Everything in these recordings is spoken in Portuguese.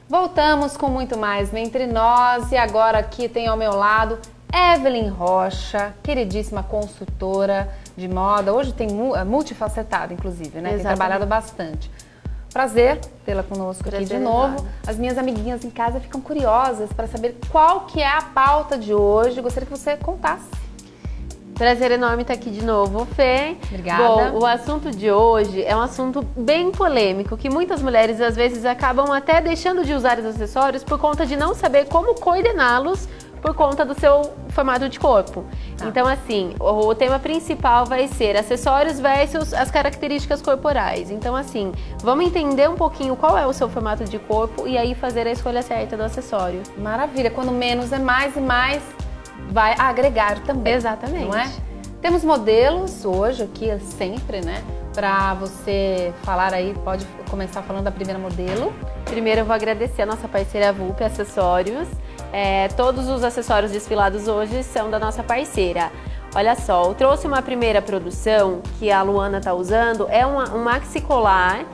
Voltamos com muito mais Entre Nós e agora aqui tem ao meu lado Evelyn Rocha, queridíssima consultora de moda. Hoje tem multifacetada, inclusive, né? Tem trabalhado bastante. Prazer tê-la conosco aqui de novo. As minhas amiguinhas em casa ficam curiosas para saber qual que é a pauta de hoje. Gostaria que você contasse. Prazer enorme estar aqui de novo, Fê. Obrigada. Bom, o assunto de hoje é um assunto bem polêmico, que muitas mulheres às vezes acabam até deixando de usar os acessórios por conta de não saber como coordená-los por conta do seu formato de corpo. Então, assim, o tema principal vai ser acessórios versus as características corporais. Então, assim, vamos entender um pouquinho qual é o seu formato de corpo e aí fazer a escolha certa do acessório. Maravilha, quando menos é mais e mais vai agregar também. Exatamente. Não é? Temos modelos hoje aqui, sempre, né? Para você falar aí, pode começar falando da primeira modelo. Primeiro eu vou agradecer a nossa parceira Vulpe Acessórios. Todos os acessórios desfilados hoje são da nossa parceira. Olha só, eu trouxe uma primeira produção que a Luana está usando, é um maxi colar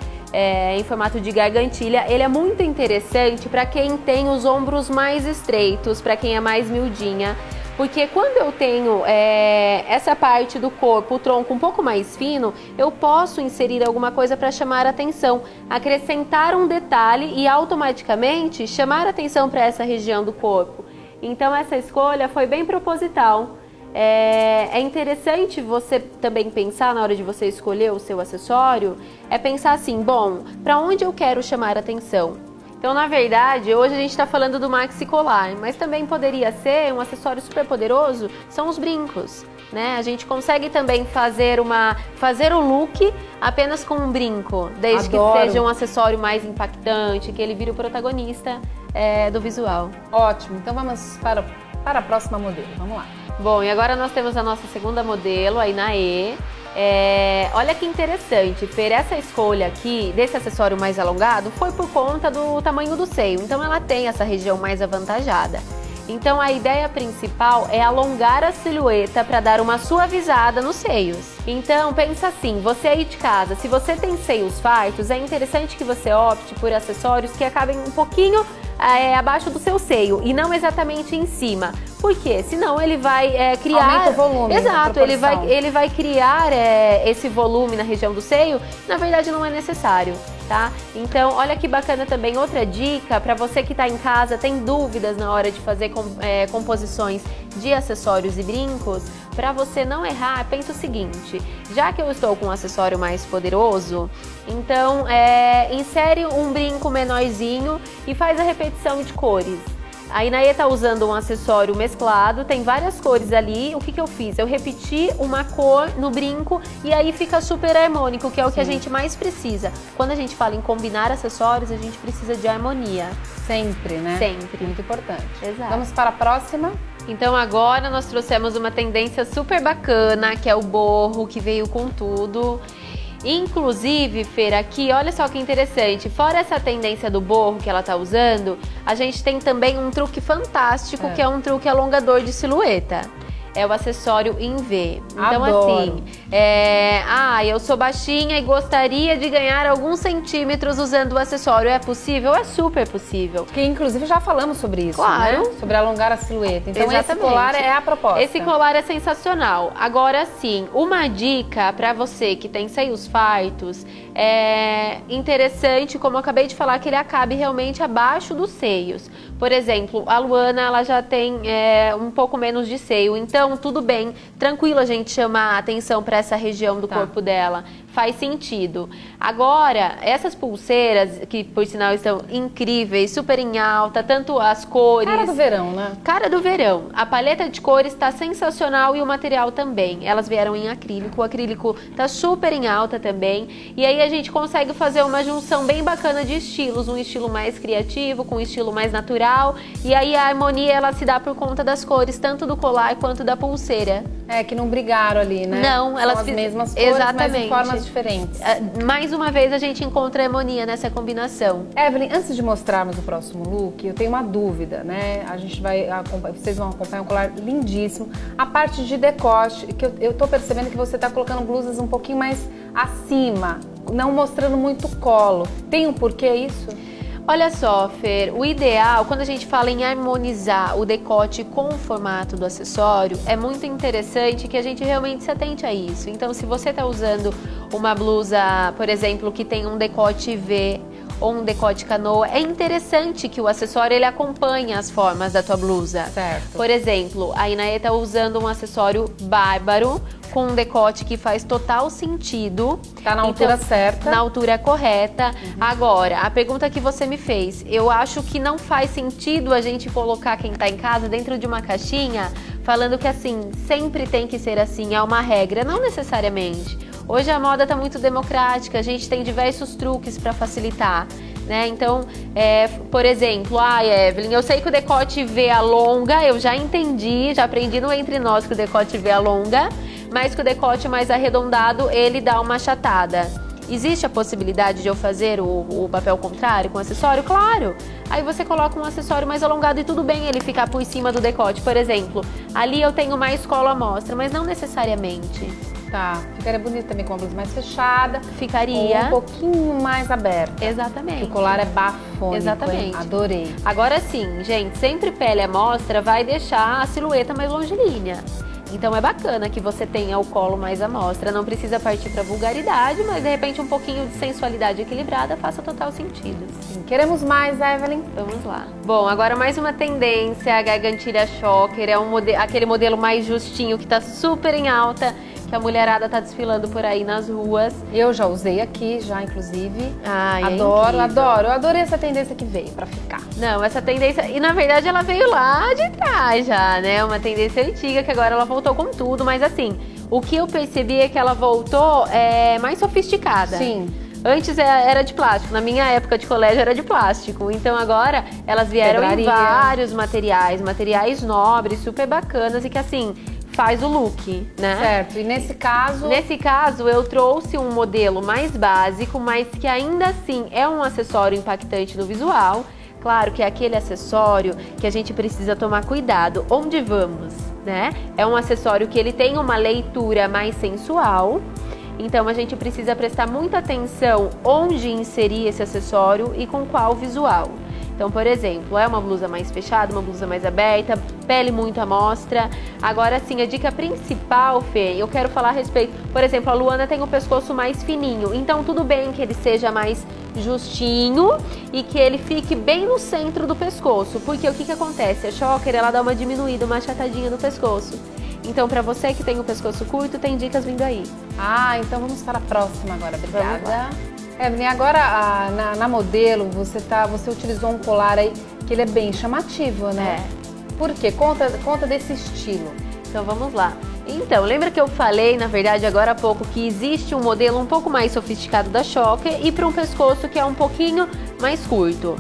em formato de gargantilha. Ele é muito interessante para quem tem os ombros mais estreitos, para quem é mais miudinha. Porque quando eu tenho essa parte do corpo, o tronco um pouco mais fino, eu posso inserir alguma coisa para chamar a atenção, acrescentar um detalhe e automaticamente chamar a atenção para essa região do corpo. Então essa escolha foi bem proposital. É interessante você também pensar na hora de você escolher o seu acessório, pensar assim, bom, para onde eu quero chamar a atenção? Então, na verdade, hoje a gente está falando do maxi colar, mas também poderia ser um acessório super poderoso, são os brincos, né? A gente consegue também fazer o look apenas com um brinco, desde que seja um acessório mais impactante, que ele vire o protagonista do visual. Ótimo, então vamos para a próxima modelo, vamos lá. Bom, e agora nós temos a nossa segunda modelo, a Inaê. Olha que interessante, Fer, essa escolha aqui desse acessório mais alongado foi por conta do tamanho do seio, então ela tem essa região mais avantajada. Então a ideia principal é alongar a silhueta para dar uma suavizada nos seios. Então pensa assim, você aí de casa, se você tem seios fartos, é interessante que você opte por acessórios que acabem um pouquinho abaixo do seu seio e não exatamente em cima. Por quê? Senão ele vai criar... Aumenta o volume. Exato, ele vai criar esse volume na região do seio, na verdade não é necessário, tá? Então, olha que bacana também, outra dica para você que está em casa, tem dúvidas na hora de fazer composições de acessórios e brincos, para você não errar, pensa o seguinte, já que eu estou com um acessório mais poderoso, então insere um brinco menorzinho e faz a repetição de cores. A Inaê tá usando um acessório mesclado, tem várias cores ali. O que eu fiz? Eu repeti uma cor no brinco e aí fica super harmônico, que é o que a gente mais precisa. Quando a gente fala em combinar acessórios, a gente precisa de harmonia. Sempre, né? Sempre. Muito importante. Exato. Vamos para a próxima? Então agora nós trouxemos uma tendência super bacana, que é o borro, que veio com tudo. Inclusive, Fer, aqui, olha só que interessante, fora essa tendência do borro que ela tá usando, a gente tem também um truque fantástico, que é um truque alongador de silhueta. É o acessório em V. Então, Adoro. assim, eu sou baixinha e gostaria de ganhar alguns centímetros usando o acessório. É possível? É super possível. Que inclusive já falamos sobre isso, claro, né? Sobre alongar a silhueta. Então exatamente. Esse colar é a proposta. Esse colar é sensacional. Agora sim, uma dica para você que tem seios fartos, é interessante, como eu acabei de falar, que ele acabe realmente abaixo dos seios. Por exemplo, a Luana, ela já tem um pouco menos de seio, então tudo bem, tranquilo a gente chamar a atenção para essa região do corpo dela. Faz sentido. Agora, essas pulseiras, que por sinal estão incríveis, super em alta, tanto as cores... Cara do verão, né? Cara do verão. A paleta de cores está sensacional e o material também. Elas vieram em acrílico, o acrílico tá super em alta também. E aí a gente consegue fazer uma junção bem bacana de estilos, um estilo mais criativo, com um estilo mais natural. E aí a harmonia, ela se dá por conta das cores, tanto do colar quanto da pulseira. Que não brigaram ali, né? Não, elas são as mesmas cores, exatamente, mas em formas diferentes. Mais uma vez a gente encontra harmonia nessa combinação. Evelyn, antes de mostrarmos o próximo look, eu tenho uma dúvida, né? A gente vai acompanhar, vocês vão acompanhar um colar lindíssimo. A parte de decote, que eu tô percebendo que você tá colocando blusas um pouquinho mais acima. não mostrando muito colo. Tem um porquê isso? Olha só, Fer, o ideal, quando a gente fala em harmonizar o decote com o formato do acessório, é muito interessante que a gente realmente se atente a isso. Então, se você está usando uma blusa, por exemplo, que tem um decote V ou um decote canoa, é interessante que o acessório ele acompanhe as formas da tua blusa. Certo. Por exemplo, a Inaê está usando um acessório bárbaro, com um decote que faz total sentido. Tá na altura certa. Na altura correta. Agora, a pergunta que você me fez, eu acho que não faz sentido a gente colocar quem tá em casa dentro de uma caixinha, falando que assim, sempre tem que ser assim, é uma regra. Não necessariamente. Hoje a moda tá muito democrática, a gente tem diversos truques para facilitar. Né? Então, por exemplo, Evelyn, eu sei que o decote V alonga, eu já entendi, já aprendi no Entre Nós que o decote V alonga, mas que o decote mais arredondado, ele dá uma achatada. Existe a possibilidade de eu fazer o papel contrário com o acessório? Claro! Aí você coloca um acessório mais alongado e tudo bem ele ficar por cima do decote. Por exemplo, ali eu tenho mais colo à mostra, mas não necessariamente. Tá, ficaria bonito também com uma blusa mais fechada. Ficaria. Ou um pouquinho mais aberta. Exatamente. O colar é bafônico. Exatamente. Hein? Adorei. Agora sim, gente, sempre pele à mostra vai deixar a silhueta mais longilínea. Então é bacana que você tenha o colo mais à mostra. Não precisa partir para vulgaridade, mas de repente um pouquinho de sensualidade equilibrada faça total sentido. Sim. Queremos mais, Evelyn? Vamos lá. Bom, agora mais uma tendência, a gargantilha choker. É aquele modelo mais justinho que tá super em alta, que a mulherada tá desfilando por aí nas ruas. Eu já usei aqui, já inclusive. Ai, adoro, adoro. Eu adorei essa tendência que veio pra ficar. Não, essa tendência... E na verdade ela veio lá de trás já, né? Uma tendência antiga que agora ela voltou com tudo. Mas assim, o que eu percebi é que ela voltou mais sofisticada. Sim. Antes era de plástico, na minha época de colégio era de plástico. Então agora elas vieram em vários materiais nobres, super bacanas e que assim... faz o look, né? Certo, e nesse caso... Nesse caso, eu trouxe um modelo mais básico, mas que ainda assim é um acessório impactante no visual. Claro que é aquele acessório que a gente precisa tomar cuidado. Onde vamos, né? É um acessório que ele tem uma leitura mais sensual. Então, a gente precisa prestar muita atenção onde inserir esse acessório e com qual visual. Então, por exemplo, é uma blusa mais fechada, uma blusa mais aberta, pele muito à mostra. Agora sim, a dica principal, Fê, eu quero falar a respeito... Por exemplo, a Luana tem o pescoço mais fininho, então tudo bem que ele seja mais justinho e que ele fique bem no centro do pescoço. Porque o que acontece? A choker, ela dá uma diminuída, uma achatadinha no pescoço. Então, pra você que tem o pescoço curto, tem dicas vindo aí. Então vamos para a próxima agora. Obrigada. Evelyn, agora na modelo você utilizou um colar aí que ele é bem chamativo, né? Por quê? Conta desse estilo. Então vamos lá. Então, lembra que eu falei, na verdade, agora há pouco, que existe um modelo um pouco mais sofisticado da choker e para um pescoço que é um pouquinho mais curto.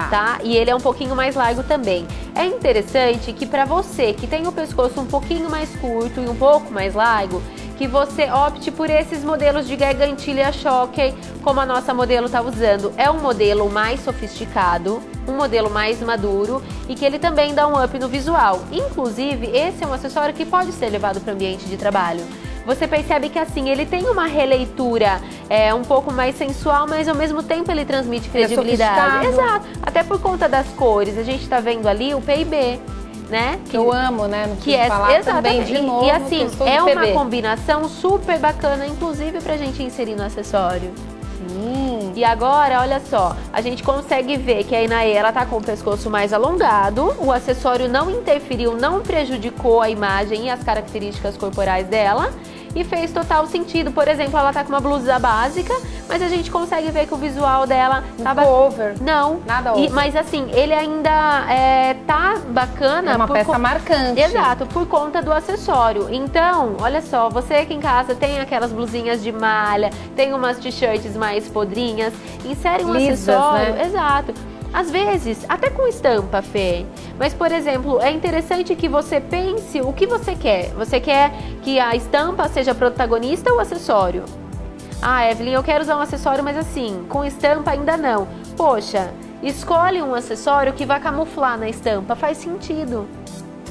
Tá? E ele é um pouquinho mais largo também. É interessante que para você que tem o pescoço um pouquinho mais curto e um pouco mais largo, que você opte por esses modelos de gargantilha choker, como a nossa modelo está usando. É um modelo mais sofisticado, um modelo mais maduro e que ele também dá um up no visual. Inclusive, esse é um acessório que pode ser levado para o ambiente de trabalho. Você percebe que assim, ele tem uma releitura um pouco mais sensual, mas ao mesmo tempo ele transmite credibilidade. Exato, até por conta das cores. A gente tá vendo ali o PIB, né? Que eu amo, né? Não que falar também de novo. E assim, é uma combinação super bacana, inclusive pra gente inserir no acessório. Sim. E agora, olha só, a gente consegue ver que a Inaê, ela tá com o pescoço mais alongado, o acessório não interferiu, não prejudicou a imagem e as características corporais dela e fez total sentido. Por exemplo, ela tá com uma blusa básica, mas a gente consegue ver que o visual dela tá over. Não. Nada over. Mas assim, ele ainda tá bacana. É uma peça marcante. Exato, por conta do acessório. Então, olha só, você aqui em casa tem aquelas blusinhas de malha, tem umas t-shirts mais podrinhas, insere um acessório. Né? Exato. Às vezes, até com estampa, Fê. Mas, por exemplo, é interessante que você pense o que você quer. Você quer que a estampa seja protagonista ou acessório? Evelyn, eu quero usar um acessório, mas assim, com estampa ainda não. Poxa, escolhe um acessório que vai camuflar na estampa. Faz sentido.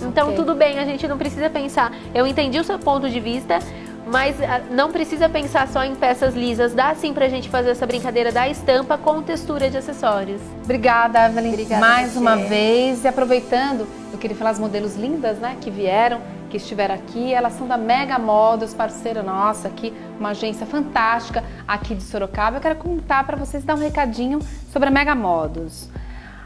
Então, tudo bem, a gente não precisa pensar. Eu entendi o seu ponto de vista. Mas não precisa pensar só em peças lisas, dá sim pra gente fazer essa brincadeira da estampa com textura de acessórios. Obrigada, Evelyn, Obrigada mais você. uma vez. E aproveitando, eu queria falar as modelos lindas, né, que vieram, que estiveram aqui. Elas são da Mega Modos, parceira nossa aqui, uma agência fantástica aqui de Sorocaba. Eu quero contar para vocês, dar um recadinho sobre a Mega Modos.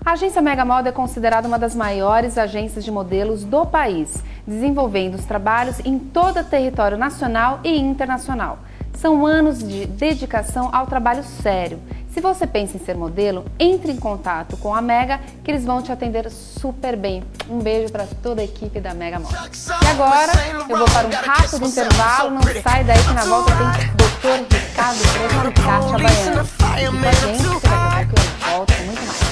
A agência Mega Moda é considerada uma das maiores agências de modelos do país, desenvolvendo os trabalhos em todo o território nacional e internacional. São anos de dedicação ao trabalho sério. Se você pensa em ser modelo, entre em contato com a Mega, que eles vão te atender super bem. Um beijo para toda a equipe da Mega Moda. E agora, eu vou para um rápido intervalo, não sai daí que na volta tem Dr. Ricardo Preto e Kátia Baiana. Fique com a gente, que daqui a pouco eu volto com muito mais.